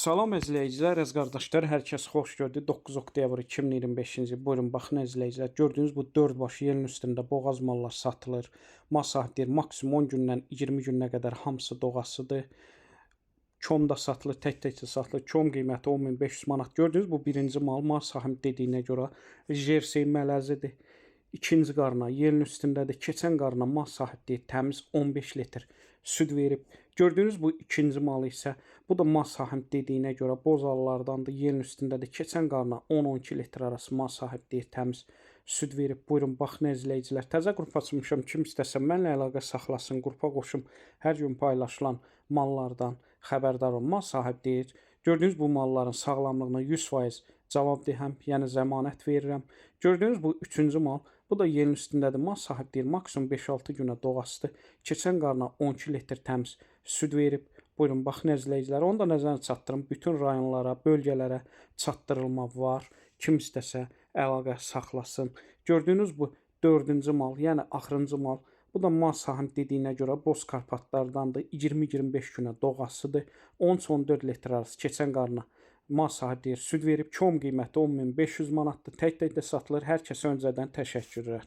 Salam izləyicilər, əziz qardaşlar, hər kəs xoş gördü. 9 oktyabr 2025-ci il. Buyurun baxın izləyicilər. Gördüyünüz bu 4 baş yelin üstündə boğaz mallar satılır. Mal sahibi deyir, maksimum 10 gündən 20 günə qədər hamısı doğasıdır. Kom da satılır, tək-təkcə satılır. Kom qiyməti 10.500 manat. Gördüyünüz bu birinci mal sahibi dediyinə görə jersey mələzidir. İkinci qarına yelin üstündədir. Keçən qarına mal sahibi deyir, təmiz 15 litr süd verib. Gördüyünüz bu ikinci mal isə bu da mal sahibi dediyinə görə bozallardandır. Yelin üstündədir. Keçən qarına 10-12 litr arası mal sahibi deyir, təmiz süd verib. Buyurun baxın izləyicilər. Təzə qrup açmışam. Kim istəsə mənlə əlaqə saxlasın. Qrupa qoşum. Hər gün paylaşılan mallardan xəbərdar olun. Mal sahibi deyir, gördüyünüz bu malların sağlamlığına 100% cavabdehəm, yəni zəmanət verirəm. Gördüyünüz bu üçüncü mal, bu da yelin üstündədir. Mal sahibi deyir, maksimum 5-6 günə doğasıdır. Keçən qarına 12 litr təmiz süd verib. Buyurun baxın izləyicilər. Onu da nəzərinə çatdırın. Bütün rayonlara, bölgələrə çatdırılma var. Kim istəsə əlaqə saxlasın. Gördüyünüz bu dördüncü mal, yəni axırıncı mal. Bu da mal sahibi dediyinə görə Boz Karpatlardandır. 20-25 günə doğasıdır. 13-14 litr arası keçən qarına mal sahibi deyir, süd verib. Kom qiyməti 10.500 manatdır. Tək-tək də satılır. Hər kəsə öncədən təşəkkürlər.